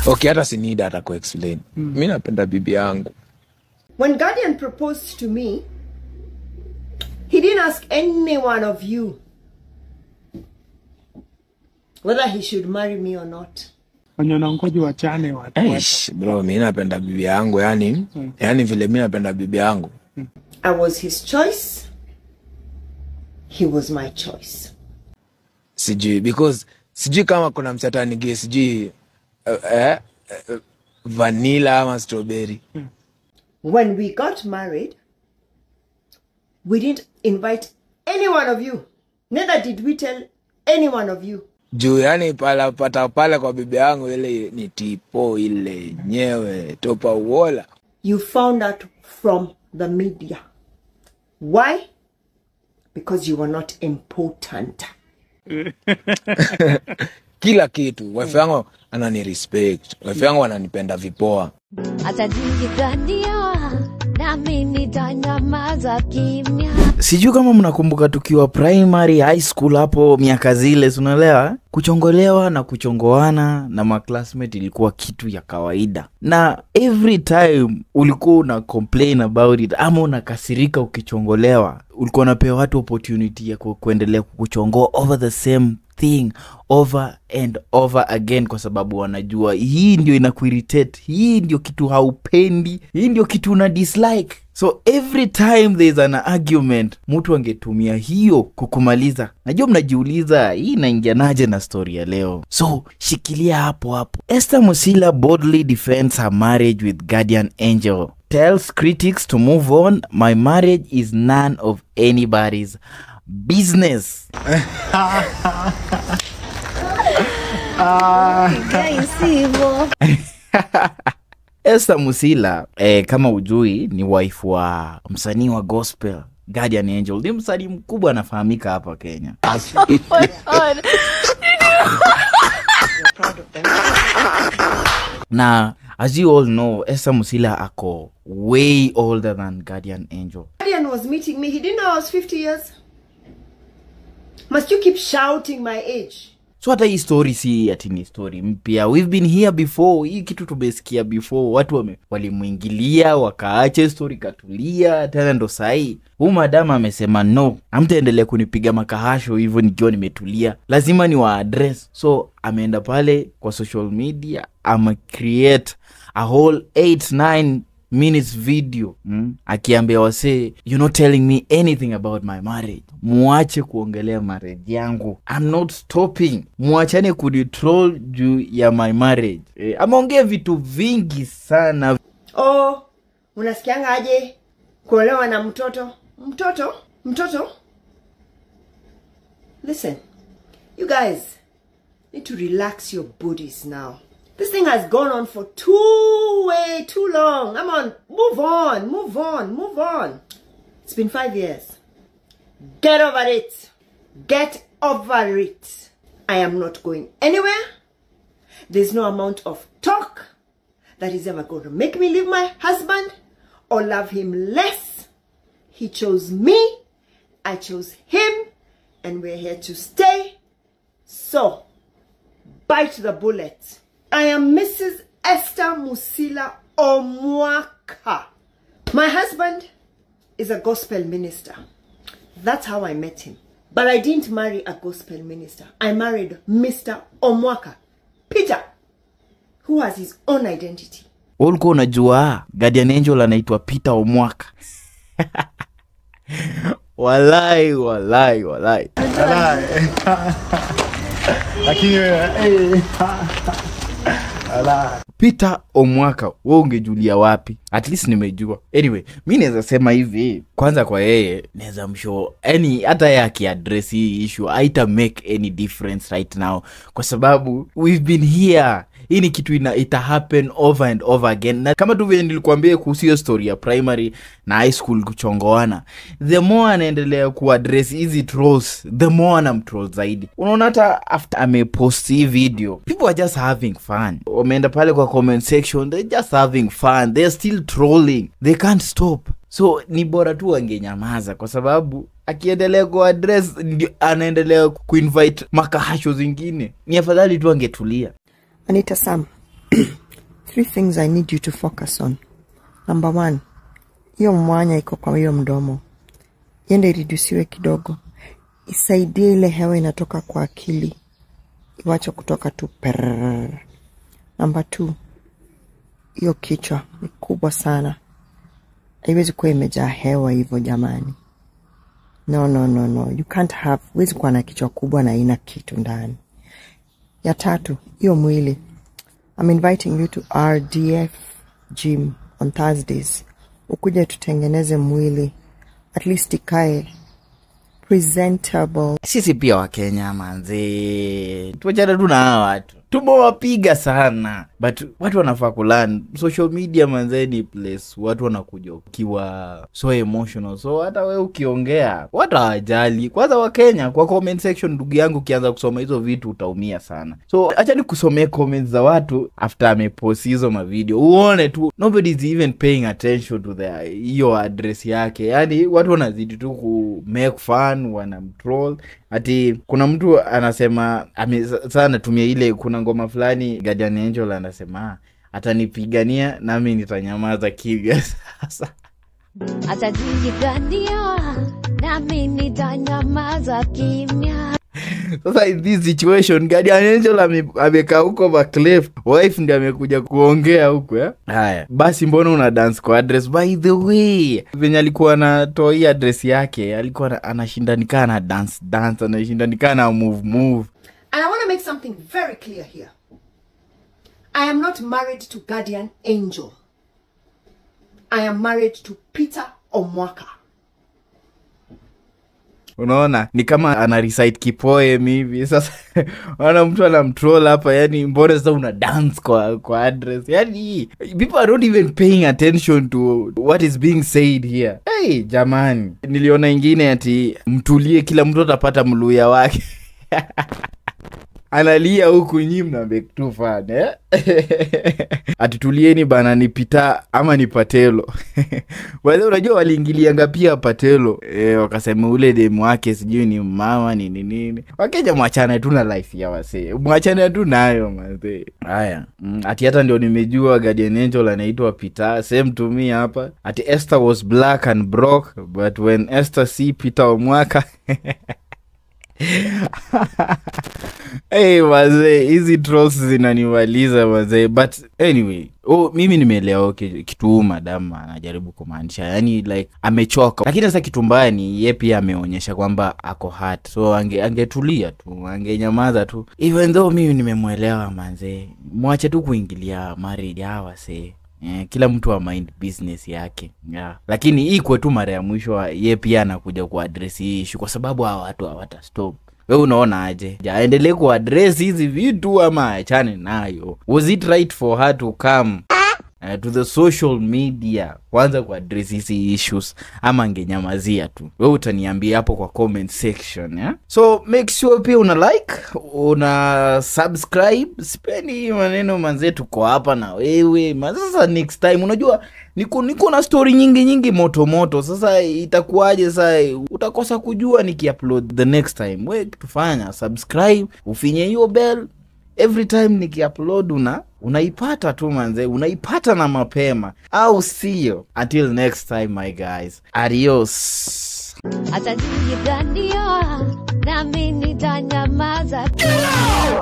Okay, hata si need hata ku explain. Mimi napenda bibi yangu. When Guardian proposed to me, he didn't ask any one of you whether he should marry me or not. Bro, mimi napenda bibi yangu, yani vile mimi napenda bibi yangu. I was his choice. He was my choice. Because kama kuna msatani gay, vanilla ama strawberry. When we got married, we didn't invite any one of you. Neither did we tell any one of you. Yani pale kwa bibi yangu ile ni tipo ile nyewe topa uola. You found out from the media. Why? Because you were not important. Kila kitu. Wife yangu anani respect. Wife yangu ananipenda vipoa. Sijui kama mnakumbuka tukiwa primary, high school hapo miaka zile, unaelewa? Kuchongolewa na kuchongoana na maclassmate ilikuwa kitu ya kawaida. Na every time ulikuwa una complain about it ama unakasirika ukichongolewa, ulikuwa unapewa watu opportunity ya kuendelea kukuchongoa over the same thing over and over again, kwa sababu wanajua hii ndio inakuirritate, hii ndio kitu haupendi, hii ndio kitu una dislike. So every time there's an argument, mtu angetumia hiyo kukumaliza. Najua mnajiuliza hii inaingianaje na story ya leo. So shikilia hapo. Esther Musila boldly defends her marriage with Guardian Angel. Tells critics to move on. My marriage is none of anybody's business. Esther Musila, kama ujui, ni wife wa msanii wa gospel Guardian Angel. Ni msanii mkubwa anafahamika hapa Kenya. Na as you all know, Esther Musila ako way older than Guardian Angel. Guardian was meeting me. He didn't know I was 50 years. Must you keep shouting my age? So hata hii story si ati ni story mpya. We've been here before. Hii kitu tumesikia before. Watu walimuingilia, wakaache story katulia, tena ndo sahi. Huyu madama amesema no, hamtaendelea kunipiga makahasho hivyo nikiwa nimetulia. Lazima ni wa address. So ameenda pale kwa social media, ama create a whole 8-9 minutes video akiambia wase, you're not telling me anything about my marriage. Muache kuongelea marriage yangu. I'm not stopping. Muachane kuditroll juu ya my marriage. Ameongea vitu vingi sana. Oh, unasikianga aje kuolewa na mtoto? Mtoto? Listen, you guys need to relax your bodies now. This thing has gone on for way too long. Come on, move on. It's been 5 years. Get over it. I am not going anywhere. There's no amount of talk that is ever going to make me leave my husband or love him less. He chose me, I chose him, and we're here to stay. So, bite the bullet. I am Mrs. Esther Musila Omwaka. My husband is a gospel minister. That's how I met him. But I didn't marry a gospel minister. I married Mr. Omwaka, Peter, who has his own identity. Ulikuwa unajua Guardian Angel anaitwa Peter Omwaka? Walai. Peter Omwaka, wewe ungejulia wapi? At least nimejua. Anyway, mimi naweza sema hivi, kwanza kwa yeye naweza mshow hata yeye akiaddress hii issue haita make any difference right now, kwa sababu we've been here. Hii ni kitu ita happen over and over again. Na kama tu vile nilikwambia kuhusu hiyo story ya primary na high school kuchongoana, the more anaendelea kuaddress hizi trolls, the more anamtroll zaidi. Unaona hata after amepost hii video, people are just having fun. Wameenda pale kwa comment section, they're just having fun. They're still trolling. They can't stop. So ni bora tu angenyamaza, kwa sababu akiendelea kuaddress anaendelea kuinvite makahasho zingine. Ni afadhali tu angetulia. Anita Sam, 3 things I need you to focus on. Number 1, hiyo mwanya iko kwa hiyo mdomo. Yende reduciwe kidogo. Isaidie ile hewa inatoka kwa akili. Iwache kutoka tu perrrr. Number 2, hiyo kichwa ni kubwa sana. Haiwezi kuwa imejaa hewa hivyo jamani. No. You can't have, huwezi kuwa na kichwa kubwa na ina kitu ndani. Ya 3, hiyo mwili. I'm inviting you to RDF gym on Thursdays. Ukuje tutengeneze mwili. At least ikae presentable. Sisi pia wa Kenya manze. Tuachana tu na hawa watu. Tumewapiga sana. But watu wanafaa kulearn. Social media manze ni place. Watu wanakuja ukiwa so emotional. So hata wewe ukiongea, watu hawajali. Kwanza wa Kenya kwa comment section ndugu yangu ukianza kusoma hizo vitu utaumia sana. So acha nikusomee comments za watu after amepost hizo ma video. Uone tu nobody is even paying attention to hiyo address yake. Yaani watu wanazidi tu ku make fun, wanamtroll. Ati kuna mtu anasema sana anatumia ile kuna ngoma fulani Guardian Angel anasema atanipigania nami nitanyamaza kimya sasa. Atanipigania nami nitanyamaza kimya. Sasa in this situation Guardian Angel amekaa huko Baklef, wife ndiye amekuja kuongea huko Haya, basi mbona una dance kwa address? By the way, venye alikuwa anatoa hii address yake, alikuwa anashindanika na dance, anashindanika na move. And I want to make something very clear here. I am not married to Guardian Angel. I am married to Peter Omwaka. Unaona ni kama ana recite kipoem hivi. Sasa wana mtu anamtroll hapa, yani mbona sasa una dance kwa address? Yani people are not even paying attention to what is being said here. Hey jamani, niliona ingine ati mtulie kila mtu atapata mluya wake. Analia huku nyinyi mna make too fun Atitulieni bana, ni Pita ama ni Patelo. Wale unajua waliingilianga pia Patelo. Wakasema ule demu wake sijui ni mama ni nini. Wakeja mwachane tu na life ya wase. Mwachane tu nayo mzee. Haya. Ati hata ndio nimejua Guardian Angel anaitwa Pita. Same to me hapa. Ati Esther was black and broke, but when Esther see Peter Omwaka hey wazee, hizi trolls zinaniwaliza wazee. But anyway, mimi nimeelewa kitu madam anajaribu kumaanisha. Yani like amechoka. Lakini sasa kitu mbaya ni yeye pia ameonyesha kwamba ako hurt. So angetulia tu, angenyamaza tu. Even though mimi nimemuelewa manze. Mwache tu kuingilia marriage hawa see. Kila mtu wa mind business yake. Lakini hii kwa tu mara ya mwisho yeye pia anakuja kuaddress hii issue kwa sababu hawa watu hawata stop. Wewe unaona aje? Aendelee kuaddress hizi vitu ama achane nayo? Was it right for her to come to the social media kwanza kuaddress hizi issues ama angenyamazia tu? Wewe utaniambia hapo kwa comment section So make sure pia una like, una subscribe. Sipendi maneno manze, tuko hapa na wewe. Sasa next time unajua niko na story nyingi moto. Sasa itakuaje sasa? Utakosa kujua nikiupload the next time. Wewe tufanya subscribe, ufinye hiyo bell. Every time nikiupload unaipata tu manze, unaipata na mapema. Au sio? Until next time my guys. Adios. Atanipigania nami nitanyamaza kimya.